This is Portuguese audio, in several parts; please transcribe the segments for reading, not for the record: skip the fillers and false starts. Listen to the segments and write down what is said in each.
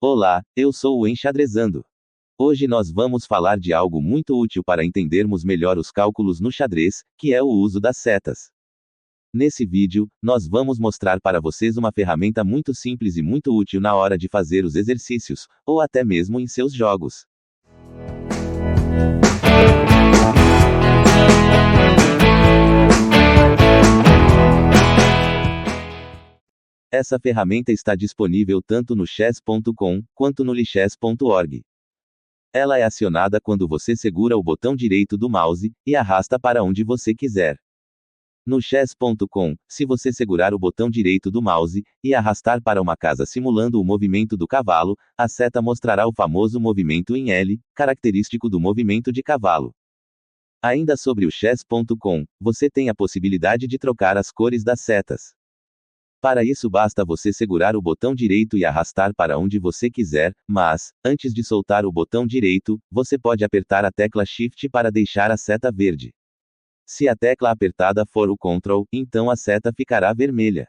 Olá, eu sou o Enxadrezando. Hoje nós vamos falar de algo muito útil para entendermos melhor os cálculos no xadrez, que é o uso das setas. Nesse vídeo, nós vamos mostrar para vocês uma ferramenta muito simples e muito útil na hora de fazer os exercícios, ou até mesmo em seus jogos. Essa ferramenta está disponível tanto no chess.com, quanto no lichess.org. Ela é acionada quando você segura o botão direito do mouse, e arrasta para onde você quiser. No chess.com, se você segurar o botão direito do mouse, e arrastar para uma casa simulando o movimento do cavalo, a seta mostrará o famoso movimento em L, característico do movimento de cavalo. Ainda sobre o chess.com, você tem a possibilidade de trocar as cores das setas. Para isso basta você segurar o botão direito e arrastar para onde você quiser, mas, antes de soltar o botão direito, você pode apertar a tecla Shift para deixar a seta verde. Se a tecla apertada for o Ctrl, então a seta ficará vermelha.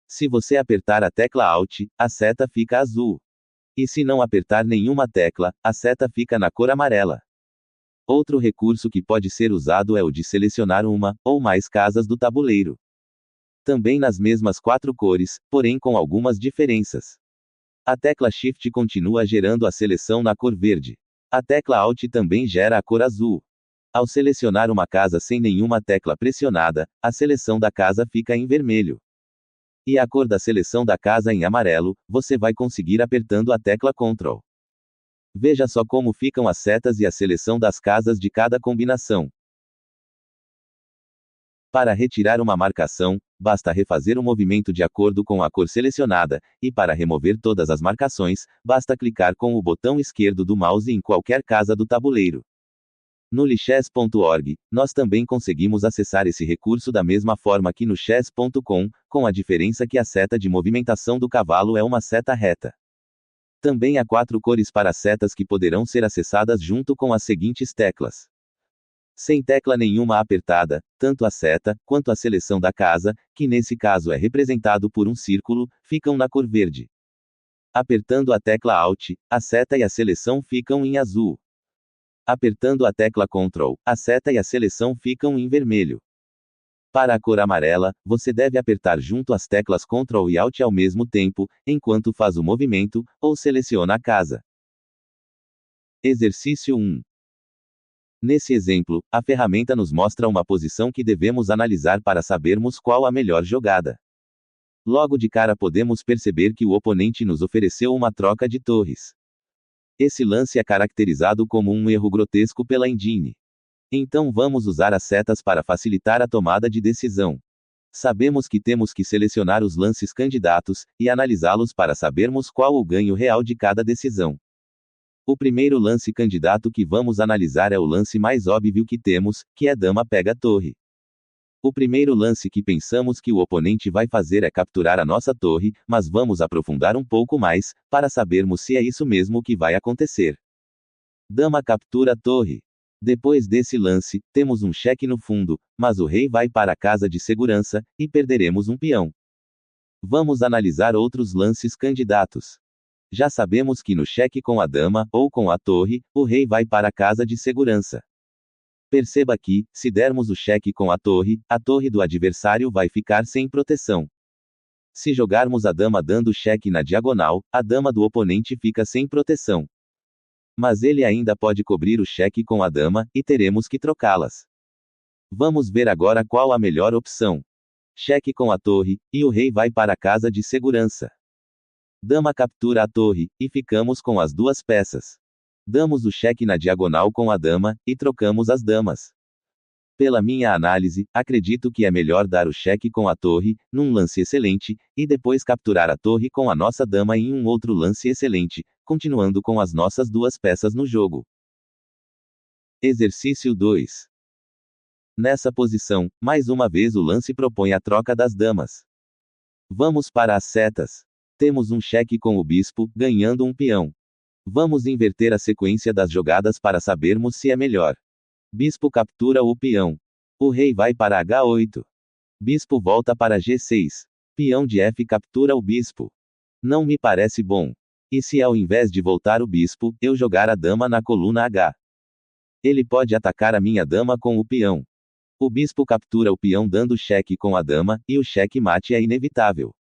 Se você apertar a tecla Alt, a seta fica azul. E se não apertar nenhuma tecla, a seta fica na cor amarela. Outro recurso que pode ser usado é o de selecionar uma, ou mais casas do tabuleiro. Também nas mesmas 4 cores, porém com algumas diferenças. A tecla Shift continua gerando a seleção na cor verde. A tecla Alt também gera a cor azul. Ao selecionar uma casa sem nenhuma tecla pressionada, a seleção da casa fica em vermelho. E a cor da seleção da casa em amarelo, você vai conseguir apertando a tecla Ctrl. Veja só como ficam as setas e a seleção das casas de cada combinação. Para retirar uma marcação, basta refazer o movimento de acordo com a cor selecionada, e para remover todas as marcações, basta clicar com o botão esquerdo do mouse em qualquer casa do tabuleiro. No lichess.org, nós também conseguimos acessar esse recurso da mesma forma que no chess.com, com a diferença que a seta de movimentação do cavalo é uma seta reta. Também há 4 cores para setas que poderão ser acessadas junto com as seguintes teclas. Sem tecla nenhuma apertada, tanto a seta, quanto a seleção da casa, que nesse caso é representado por um círculo, ficam na cor verde. Apertando a tecla Alt, a seta e a seleção ficam em azul. Apertando a tecla Ctrl, a seta e a seleção ficam em vermelho. Para a cor amarela, você deve apertar junto as teclas Ctrl e Alt ao mesmo tempo, enquanto faz o movimento, ou seleciona a casa. Exercício 1. Nesse exemplo, a ferramenta nos mostra uma posição que devemos analisar para sabermos qual a melhor jogada. Logo de cara podemos perceber que o oponente nos ofereceu uma troca de torres. Esse lance é caracterizado como um erro grotesco pela engine. Então vamos usar as setas para facilitar a tomada de decisão. Sabemos que temos que selecionar os lances candidatos, e analisá-los para sabermos qual o ganho real de cada decisão. O primeiro lance candidato que vamos analisar é o lance mais óbvio que temos, que é dama pega torre. O primeiro lance que pensamos que o oponente vai fazer é capturar a nossa torre, mas vamos aprofundar um pouco mais, para sabermos se é isso mesmo que vai acontecer. Dama captura torre. Depois desse lance, temos um cheque no fundo, mas o rei vai para a casa de segurança, e perderemos um peão. Vamos analisar outros lances candidatos. Já sabemos que no cheque com a dama, ou com a torre, o rei vai para a casa de segurança. Perceba que, se dermos o cheque com a torre do adversário vai ficar sem proteção. Se jogarmos a dama dando cheque na diagonal, a dama do oponente fica sem proteção. Mas ele ainda pode cobrir o cheque com a dama, e teremos que trocá-las. Vamos ver agora qual a melhor opção. Cheque com a torre, e o rei vai para a casa de segurança. Dama captura a torre, e ficamos com as 2 peças. Damos o cheque na diagonal com a dama, e trocamos as damas. Pela minha análise, acredito que é melhor dar o cheque com a torre, num lance excelente, e depois capturar a torre com a nossa dama em um outro lance excelente, continuando com as nossas 2 peças no jogo. Exercício 2. Nessa posição, mais uma vez o lance propõe a troca das damas. Vamos para as setas. Temos um cheque com o bispo, ganhando um peão. Vamos inverter a sequência das jogadas para sabermos se é melhor. Bispo captura o peão. O rei vai para H8. Bispo volta para G6. Peão de F captura o bispo. Não me parece bom. E se ao invés de voltar o bispo, eu jogar a dama na coluna H? Ele pode atacar a minha dama com o peão. O bispo captura o peão dando cheque com a dama, e o cheque-mate é inevitável.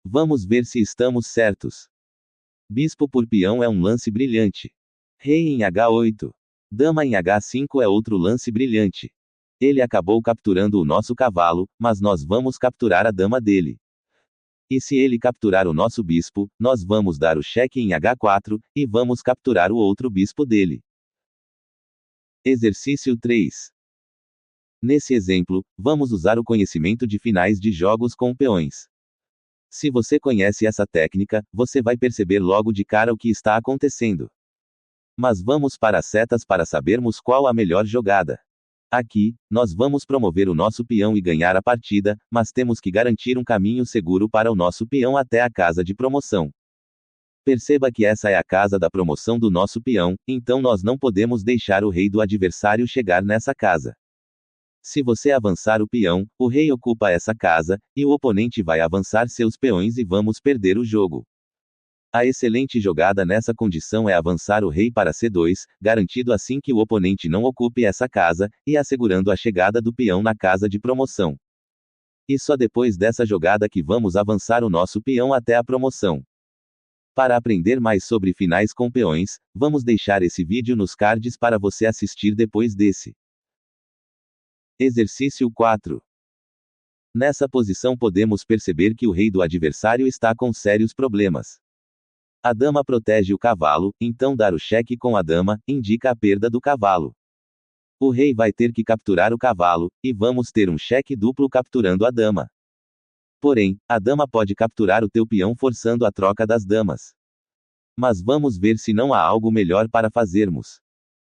Vamos ver se estamos certos. Bispo por peão é um lance brilhante. Rei em H8. Dama em H5 é outro lance brilhante. Ele acabou capturando o nosso cavalo, mas nós vamos capturar a dama dele. E se ele capturar o nosso bispo, nós vamos dar o cheque em H4, e vamos capturar o outro bispo dele. Exercício 3. Nesse exemplo, vamos usar o conhecimento de finais de jogos com peões. Se você conhece essa técnica, você vai perceber logo de cara o que está acontecendo. Mas vamos para as setas para sabermos qual a melhor jogada. Aqui, nós vamos promover o nosso peão e ganhar a partida, mas temos que garantir um caminho seguro para o nosso peão até a casa de promoção. Perceba que essa é a casa da promoção do nosso peão, então nós não podemos deixar o rei do adversário chegar nessa casa. Se você avançar o peão, o rei ocupa essa casa, e o oponente vai avançar seus peões e vamos perder o jogo. A excelente jogada nessa condição é avançar o rei para C2, garantido assim que o oponente não ocupe essa casa, e assegurando a chegada do peão na casa de promoção. E só depois dessa jogada que vamos avançar o nosso peão até a promoção. Para aprender mais sobre finais com peões, vamos deixar esse vídeo nos cards para você assistir depois desse. Exercício 4. Nessa posição podemos perceber que o rei do adversário está com sérios problemas. A dama protege o cavalo, então dar o cheque com a dama, indica a perda do cavalo. O rei vai ter que capturar o cavalo, e vamos ter um cheque duplo capturando a dama. Porém, a dama pode capturar o teu peão forçando a troca das damas. Mas vamos ver se não há algo melhor para fazermos.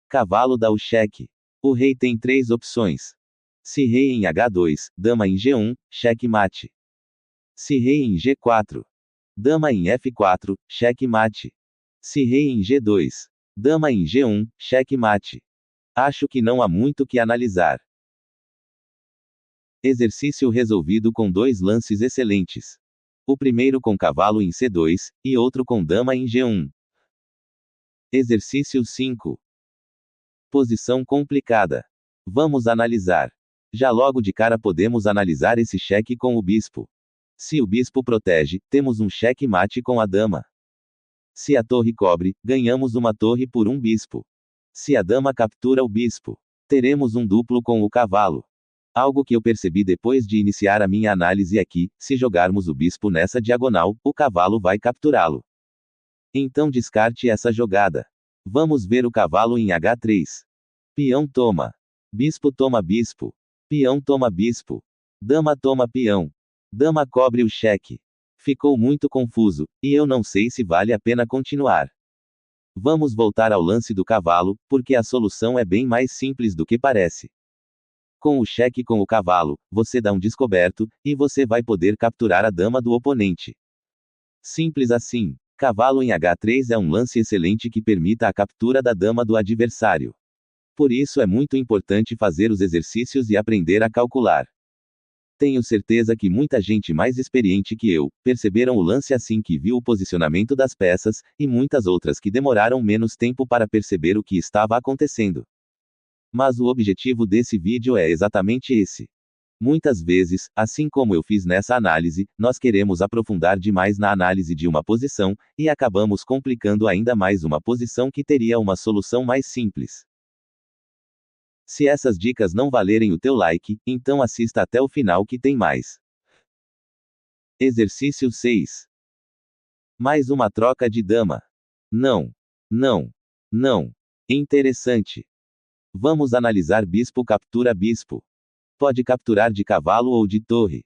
Cavalo dá o cheque. O rei tem 3 opções. Se rei em H2, dama em G1, cheque mate. Se rei em G4, dama em F4, cheque mate. Se rei em G2, dama em G1, cheque mate. Acho que não há muito que analisar. Exercício resolvido com 2 lances excelentes. O primeiro com cavalo em C2, e outro com dama em G1. Exercício 5. Posição complicada. Vamos analisar. Já logo de cara podemos analisar esse cheque com o bispo. Se o bispo protege, temos um cheque mate com a dama. Se a torre cobre, ganhamos uma torre por um bispo. Se a dama captura o bispo, teremos um duplo com o cavalo. Algo que eu percebi depois de iniciar a minha análise é que, se jogarmos o bispo nessa diagonal, o cavalo vai capturá-lo. Então descarte essa jogada. Vamos ver o cavalo em H3. Peão toma. Bispo toma bispo. Peão toma bispo. Dama toma peão. Dama cobre o cheque. Ficou muito confuso, e eu não sei se vale a pena continuar. Vamos voltar ao lance do cavalo, porque a solução é bem mais simples do que parece. Com o cheque com o cavalo, você dá um descoberto, e você vai poder capturar a dama do oponente. Simples assim. Cavalo em H3 é um lance excelente que permita a captura da dama do adversário. Por isso é muito importante fazer os exercícios e aprender a calcular. Tenho certeza que muita gente mais experiente que eu, perceberam o lance assim que viu o posicionamento das peças, e muitas outras que demoraram menos tempo para perceber o que estava acontecendo. Mas o objetivo desse vídeo é exatamente esse. Muitas vezes, assim como eu fiz nessa análise, nós queremos aprofundar demais na análise de uma posição, e acabamos complicando ainda mais uma posição que teria uma solução mais simples. Se essas dicas não valerem o teu like, então assista até o final que tem mais. Exercício 6. Mais uma troca de dama. Não. Não. Não. Interessante. Vamos analisar bispo captura bispo. Pode capturar de cavalo ou de torre.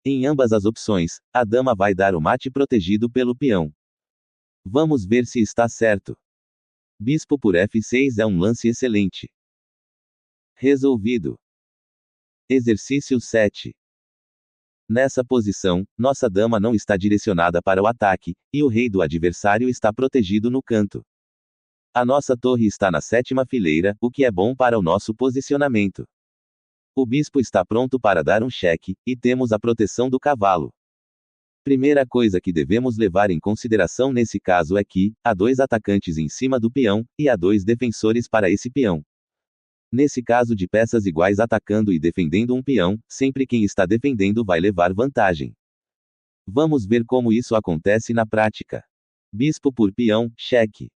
Em ambas as opções, a dama vai dar o mate protegido pelo peão. Vamos ver se está certo. Bispo por F6 é um lance excelente. Resolvido. Exercício 7. Nessa posição, nossa dama não está direcionada para o ataque, e o rei do adversário está protegido no canto. A nossa torre está na 7ª fileira, o que é bom para o nosso posicionamento. O bispo está pronto para dar um cheque, e temos a proteção do cavalo. Primeira coisa que devemos levar em consideração nesse caso é que, há 2 atacantes em cima do peão, e há 2 defensores para esse peão. Nesse caso de peças iguais atacando e defendendo um peão, sempre quem está defendendo vai levar vantagem. Vamos ver como isso acontece na prática. Bispo por peão, cheque.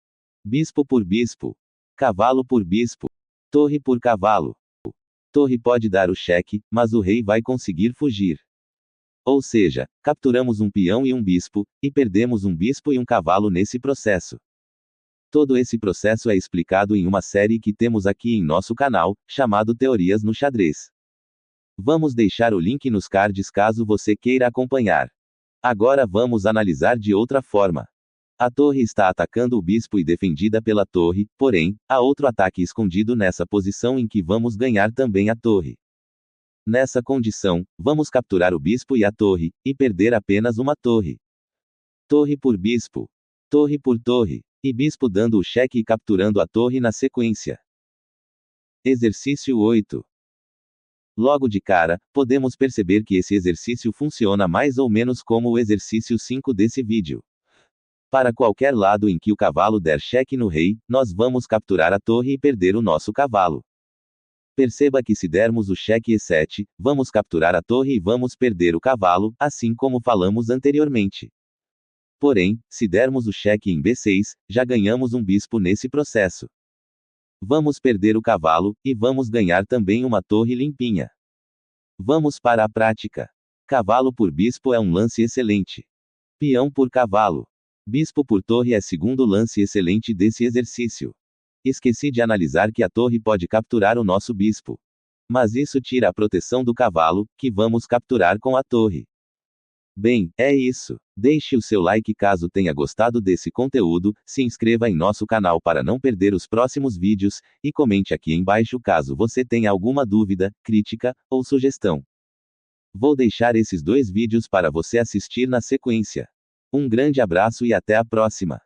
Bispo por bispo. Cavalo por bispo. Torre por cavalo. Torre pode dar o cheque, mas o rei vai conseguir fugir. Ou seja, capturamos um peão e um bispo, e perdemos um bispo e um cavalo nesse processo. Todo esse processo é explicado em uma série que temos aqui em nosso canal, chamado Teorias no Xadrez. Vamos deixar o link nos cards caso você queira acompanhar. Agora vamos analisar de outra forma. A torre está atacando o bispo e defendida pela torre, porém, há outro ataque escondido nessa posição em que vamos ganhar também a torre. Nessa condição, vamos capturar o bispo e a torre, e perder apenas uma torre. Torre por bispo. Torre por torre. E bispo dando o cheque e capturando a torre na sequência. Exercício 8. Logo de cara, podemos perceber que esse exercício funciona mais ou menos como o exercício 5 desse vídeo. Para qualquer lado em que o cavalo der cheque no rei, nós vamos capturar a torre e perder o nosso cavalo. Perceba que se dermos o cheque E7, vamos capturar a torre e vamos perder o cavalo, assim como falamos anteriormente. Porém, se dermos o cheque em B6, já ganhamos um bispo nesse processo. Vamos perder o cavalo, e vamos ganhar também uma torre limpinha. Vamos para a prática. Cavalo por bispo é um lance excelente. Peão por cavalo. Bispo por torre é segundo lance excelente desse exercício. Esqueci de analisar que a torre pode capturar o nosso bispo. Mas isso tira a proteção do cavalo, que vamos capturar com a torre. Bem, é isso. Deixe o seu like caso tenha gostado desse conteúdo, se inscreva em nosso canal para não perder os próximos vídeos, e comente aqui embaixo caso você tenha alguma dúvida, crítica, ou sugestão. Vou deixar esses 2 vídeos para você assistir na sequência. Um grande abraço e até a próxima.